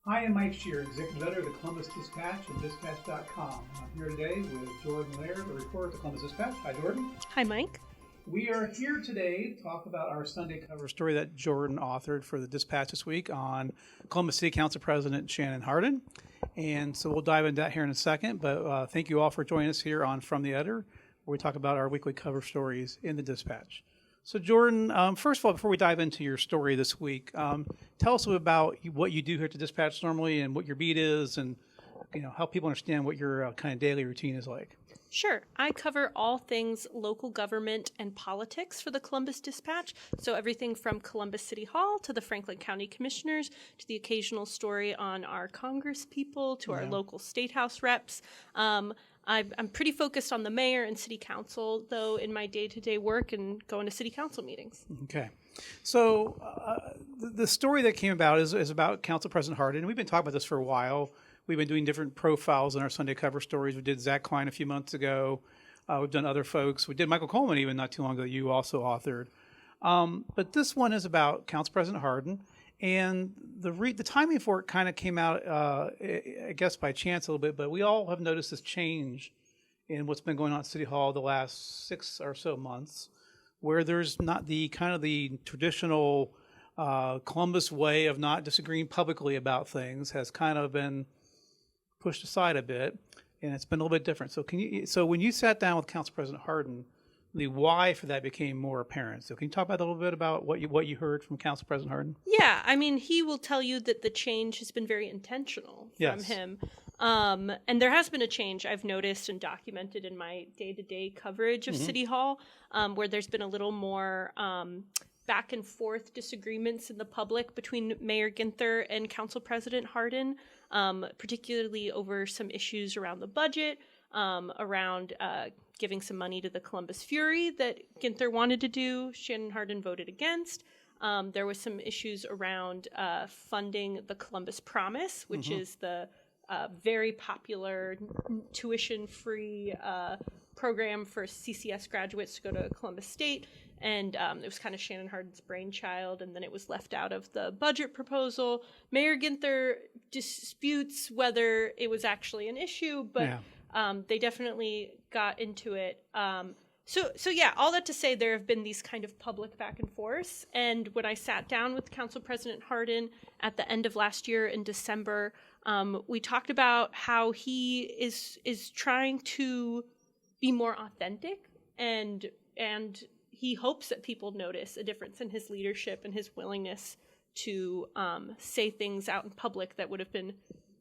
Hi, I'm Mike Shearer, Executive Editor of the Columbus Dispatch and Dispatch.com. I'm here today with Jordan Laird, a reporter at the Columbus Dispatch. Hi, Jordan. Hi, Mike. We are here today to talk about our Sunday cover story that Jordan authored for the Dispatch this week on Columbus City Council President Shannon Hardin. And so we'll dive into that here in a second, but thank you all for joining us here on From the Editor, where we talk about our weekly cover stories in the Dispatch. So Jordan, first of all, before we dive into your story this week, tell us about what you do here at the Dispatch normally and what your beat is, and help people understand what your kind of daily routine is like. Sure. I cover all things local government and politics for the Columbus Dispatch. So everything from Columbus City Hall to the Franklin County Commissioners to the occasional story on our Congress people to our local state house reps. I'm pretty focused on the mayor and city council, though, in my day-to-day work and going to city council meetings. Okay. So the story that came about is about Council President Hardin. We've been talking about this for a while. We've been doing different profiles in our Sunday cover stories. We did Zach Klein a few months ago. We've done other folks. We did Michael Coleman even not too long ago that you also authored. But this one is about Council President Hardin. And the timing for it kind of came out, I guess, by chance a little bit, but we all have noticed this change in what's been going on at City Hall the last 6 or so months, where there's not the traditional Columbus way of not disagreeing publicly about things has kind of been pushed aside a bit, and it's been a little bit different. So when you sat down with Council President Hardin, the why for that became more apparent. So can you talk about a little bit about what you heard from Council President Hardin? Yeah, I mean, he will tell you that the change has been very intentional from him. And there has been a change I've noticed and documented in my day-to-day coverage of City Hall, where there's been a little more back and forth disagreements in the public between Mayor Ginther and Council President Hardin, particularly over some issues around the budget, around giving some money to the Columbus Fury that Ginther wanted to do. Shannon Hardin voted against. There was some issues around funding the Columbus Promise, which is the very popular tuition-free program for CCS graduates to go to Columbus State. And it was kind of Shannon Hardin's brainchild, and then it was left out of the budget proposal. Mayor Ginther disputes whether it was actually an issue, but they definitely got into it. So yeah, all that to say, there have been these kind of public back and forth. And when I sat down with Council President Hardin at the end of last year in December, we talked about how he is trying to be more authentic, and he hopes that people notice a difference in his leadership and his willingness to say things out in public that would have been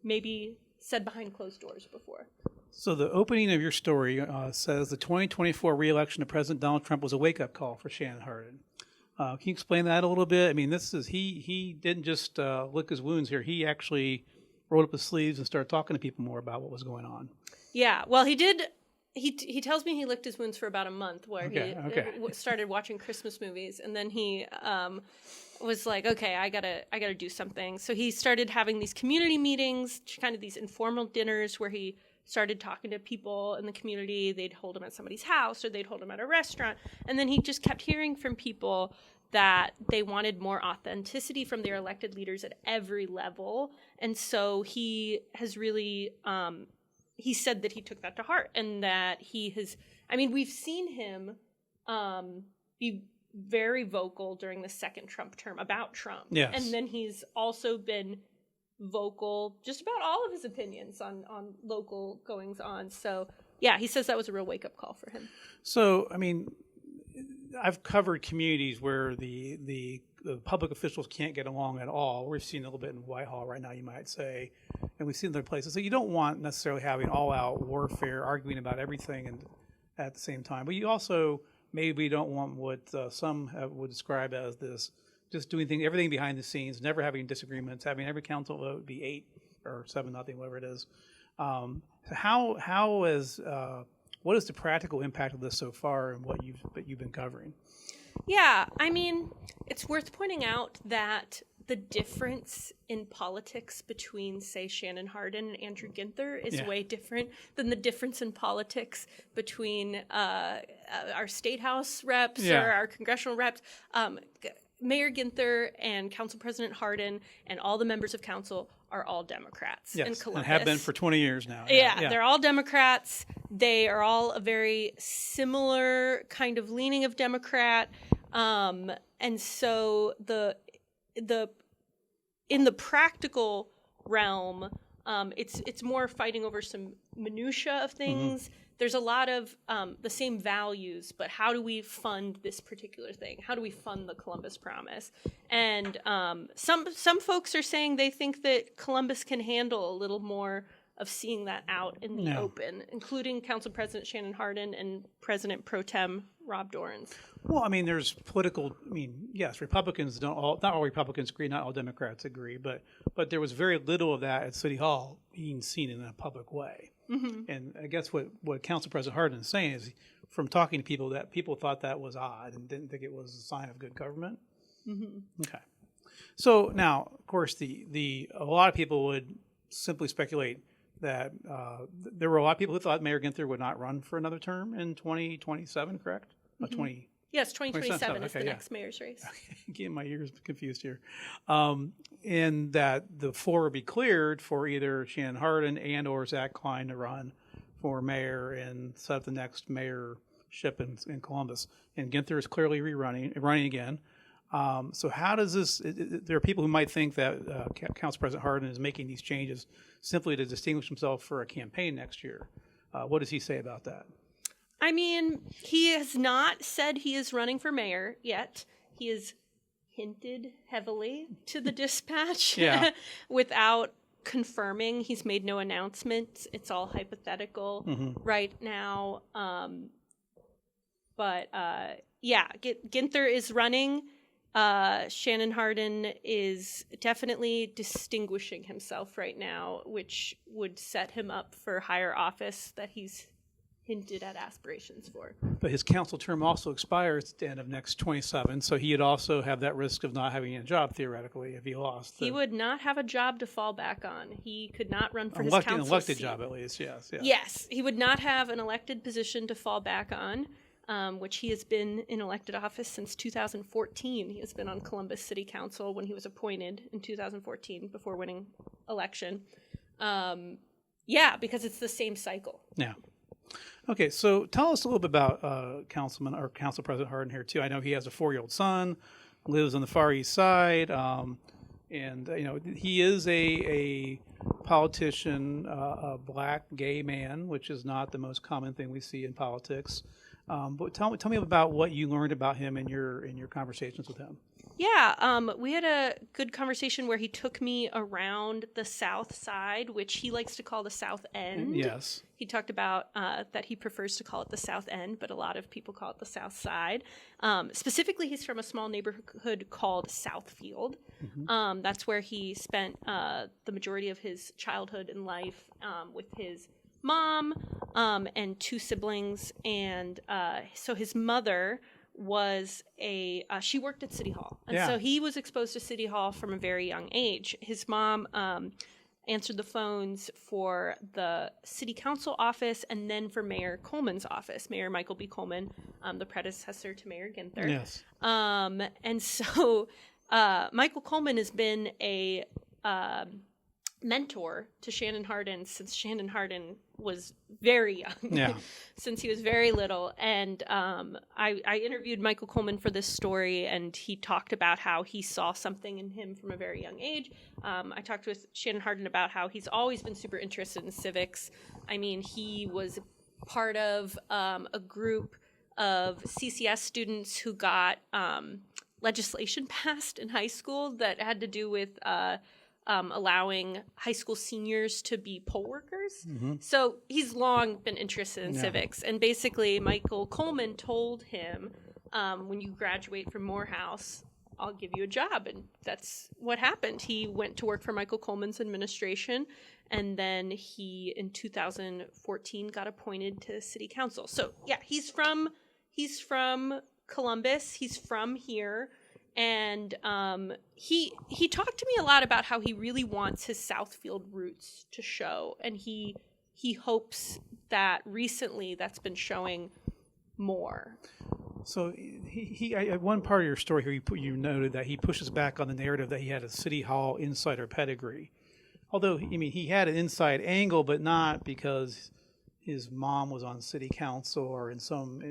maybe said behind closed doors before. So the opening of your story says the 2024 re-election of President Donald Trump was a wake-up call for Shannon Hardin. Can you explain that a little bit? I mean, he didn't just lick his wounds here. He actually rolled up his sleeves and started talking to people more about what was going on. Yeah, well, he did. He tells me he licked his wounds for about a month, where he started watching Christmas movies, and then he was like, okay, I gotta do something. So he started having these community meetings, kind of these informal dinners, where he started talking to people in the community. They'd hold him at somebody's house, or they'd hold him at a restaurant, and then he just kept hearing from people that they wanted more authenticity from their elected leaders at every level. And so he has really he said that he took that to heart, and that he has, I mean, we've seen him be very vocal during the second Trump term about Trump. Yes. And then he's also been vocal just about all of his opinions on local goings on. So yeah, he says that was a real wake-up call for him. So, I mean, I've covered communities where the public officials can't get along at all. We've seen a little bit in Whitehall right now, you might say, and we've seen other places. So you don't want necessarily having all-out warfare, arguing about everything and at the same time. But you also maybe don't want what some would describe as this, just doing everything behind the scenes, never having disagreements, having every council vote be 8 or 7-0, whatever it is. What is the practical impact of this so far, and what you've been covering? Yeah, I mean, it's worth pointing out that the difference in politics between, say, Shannon Hardin and Andrew Ginther is way different than the difference in politics between our state house reps or our congressional reps. Mayor Ginther and Council President Hardin and all the members of council are all Democrats in Yes, Columbus. and have been for 20 years now. Yeah, they're all Democrats. They are all a very similar kind of leaning of Democrat. And so in the practical realm, it's more fighting over some minutia of things. Mm-hmm. There's a lot of the same values, but how do we fund this particular thing? How do we fund the Columbus Promise? And some folks are saying they think that Columbus can handle a little more of seeing that out in the open, including Council President Shannon Hardin and President Pro Tem Rob Dorans. Well, I mean, there's political. I mean, yes, Republicans not all Republicans agree, not all Democrats agree, but there was very little of that at City Hall being seen in a public way. Mm-hmm. And I guess what Council President Hardin is saying is, from talking to people, that people thought that was odd and didn't think it was a sign of good government. Mm-hmm. Okay. So now, of course, a lot of people would simply speculate that there were a lot of people who thought Mayor Ginther would not run for another term in 2027, correct? Mm-hmm. Yes, 2027 is the next mayor's race. Getting my ears confused here. And that the floor would be cleared for either Shannon Hardin and or Zach Klein to run for mayor and set up the next mayorship in Columbus. And Ginther is clearly running again. So how does this, there are people who might think that Council President Hardin is making these changes simply to distinguish himself for a campaign next year. What does he say about that? I mean, he has not said he is running for mayor yet. He has hinted heavily to the Dispatch without confirming. He's made no announcements. It's all hypothetical right now. Ginther is running. Shannon Hardin is definitely distinguishing himself right now, which would set him up for higher office that he's hinted at aspirations for. But his council term also expires at the end of next 27, so he'd also have that risk of not having a job, theoretically, if he lost. He would not have a job to fall back on. He could not run for his council An elected job, at least, yes. Yes, he would not have an elected position to fall back on, which he has been in elected office since 2014. He has been on Columbus City Council when he was appointed in 2014 before winning election. Because it's the same cycle. Yeah. Okay, so tell us a little bit about Council President Hardin here too. I know he has a 4-year-old son, lives on the Far East Side, and he is a politician, a black gay man, which is not the most common thing we see in politics. But tell me about what you learned about him in your conversations with him. Yeah, we had a good conversation where he took me around the South Side, which he likes to call the South End. Yes. He talked about that he prefers to call it the South End, but a lot of people call it the South Side. Specifically, he's from a small neighborhood called Southfield. Mm-hmm. That's where he spent the majority of his childhood and life with his mom and 2 siblings. And so his mother was she worked at City Hall. And so he was exposed to City Hall from a very young age. His mom answered the phones for the city council office and then for Mayor Coleman's office, Mayor Michael B. Coleman, the predecessor to Mayor Ginther. Yes. And so Michael Coleman has been a mentor to Shannon Hardin since Shannon Hardin was very young, since he was very little. And I interviewed Michael Coleman for this story, and he talked about how he saw something in him from a very young age. I talked with Shannon Hardin about how he's always been super interested in civics. I mean, he was part of a group of CCS students who got legislation passed in high school that had to do with allowing high school seniors to be poll workers. Mm-hmm. So he's long been interested in civics. And basically, Michael Coleman told him, when you graduate from Morehouse, I'll give you a job. And that's what happened. He went to work for Michael Coleman's administration. And then he, in 2014, got appointed to city council. So, yeah, he's from Columbus. He's from here. And he talked to me a lot about how he really wants his Southfield roots to show, and he hopes that recently that's been showing more. So one part of your story here, you noted that he pushes back on the narrative that he had a City Hall insider pedigree. although, I mean, he had an inside angle, but not because his mom was on city council or in some,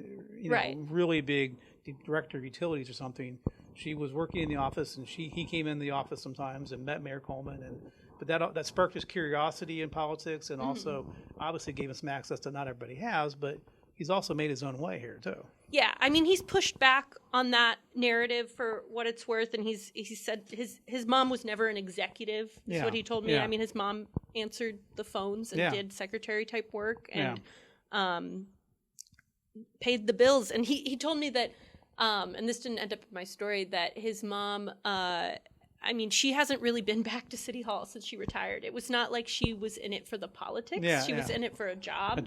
Right. really big director of utilities or something. She was working in the office, and he came in the office sometimes and met Mayor Coleman, but that sparked his curiosity in politics, and also obviously gave him some access that not everybody has, but he's also made his own way here too. Yeah, I mean, he's pushed back on that narrative for what it's worth, and he said his mom was never an executive. Is what he told me. Yeah. I mean, his mom answered the phones and did secretary type work and paid the bills. And he told me that, and this didn't end up in my story, that his mom. I mean, she hasn't really been back to City Hall since she retired. It was not like she was in it for the politics. She was in it for a job.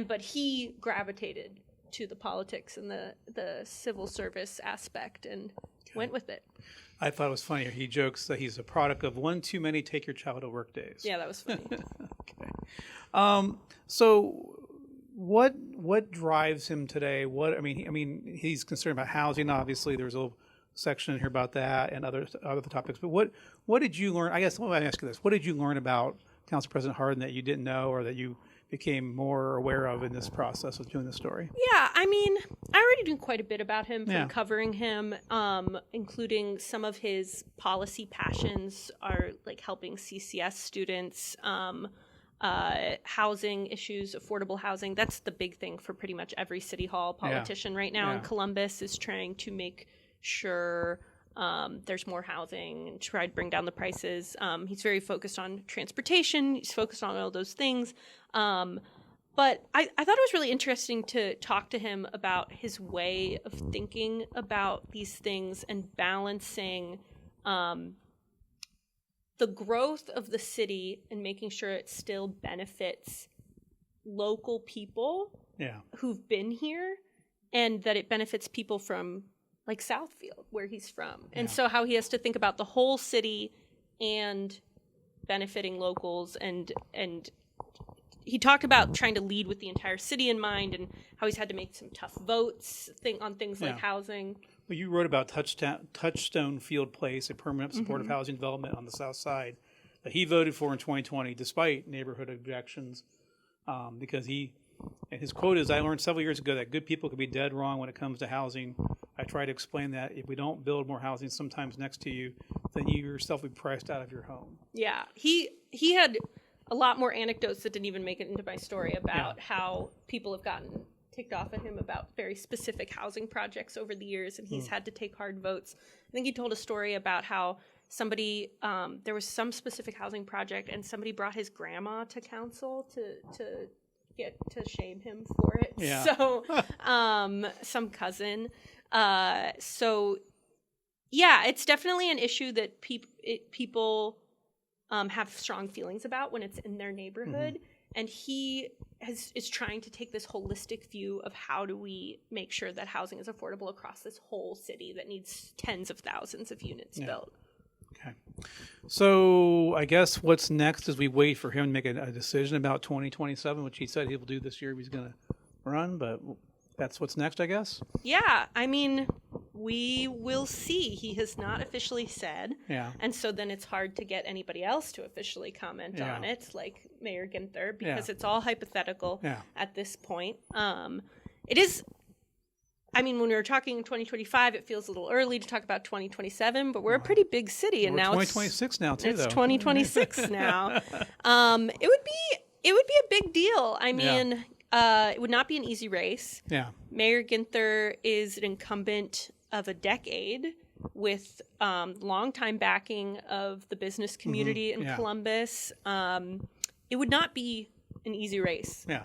But he gravitated to the politics and the civil service aspect and went with it. I thought it was funny. He jokes that he's a product of one too many take your child to work days. Yeah, that was funny. Okay. So what drives him today? I mean, he's concerned about housing. Obviously, there's a little section in here about that and other topics. But what did you learn? I guess let me ask you this: what did you learn about Council President Hardin that you didn't know, or that you became more aware of in this process of doing the story? Yeah, I mean, I already knew quite a bit about him from covering him, including some of his policy passions are like helping CCS students, housing issues, affordable housing. That's the big thing for pretty much every City Hall politician right now in Columbus, is trying to make sure there's more housing and try to bring down the prices. He's very focused on transportation. He's focused on all those things. But I thought it was really interesting to talk to him about his way of thinking about these things and balancing the growth of the city and making sure it still benefits local people who've been here, and that it benefits people from like Southfield, where he's from. And so how he has to think about the whole city and benefiting locals. And he talked about trying to lead with the entire city in mind, and how he's had to make some tough votes on things like housing. Well, you wrote about Touchstone Field Place, a permanent supportive housing development on the south side that he voted for in 2020, despite neighborhood objections, because and his quote is, "I learned several years ago that good people can be dead wrong when it comes to housing. I try to explain that if we don't build more housing sometimes next to you, then you yourself will be priced out of your home." Yeah, he had a lot more anecdotes that didn't even make it into my story about how people have gotten ticked off at him about very specific housing projects over the years, and he's had to take hard votes. I think he told a story about how somebody, there was some specific housing project, and somebody brought his grandma to council to get to shame him for it. Yeah. So, some cousin. So, yeah, it's definitely an issue that people have strong feelings about when it's in their neighborhood. And he is trying to take this holistic view of how do we make sure that housing is affordable across this whole city that needs tens of thousands of units built. Okay. So I guess what's next is we wait for him to make a decision about 2027, which he said he will do this year if he's going to run, but that's what's next, I guess? Yeah, I mean, we will see. He has not officially said. Yeah. And so then it's hard to get anybody else to officially comment on it, like Mayor Ginther, because it's all hypothetical at this point. It is, I mean, when we were talking in 2025, it feels a little early to talk about 2027, but we're a pretty big city, and now 2026 now too, it's though. 2026 now. It would be a big deal. I mean, it would not be an easy race. Yeah. Mayor Ginther is an incumbent of a decade with longtime backing of the business community in Columbus. It would not be an easy race. Yeah.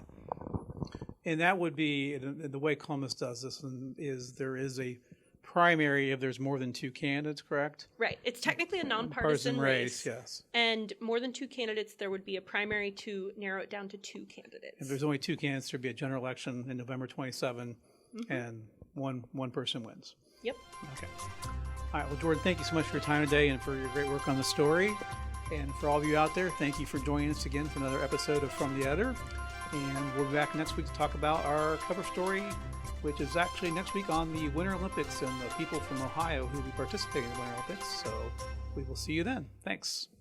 And that would be, the way Columbus does this is there is a primary if there's more than two candidates, correct? Right. It's technically a nonpartisan race. Yes. And more than two candidates, there would be a primary to narrow it down to two candidates. If there's only two candidates, there'd be a general election in November 27, and one person wins. Yep. Okay. All right. Well, Jordan, thank you so much for your time today and for your great work on the story. And for all of you out there, thank you for joining us again for another episode of From the Editor. And we'll be back next week to talk about our cover story, which is actually next week on the Winter Olympics and the people from Ohio who will be participating in the Winter Olympics. So we will see you then. Thanks.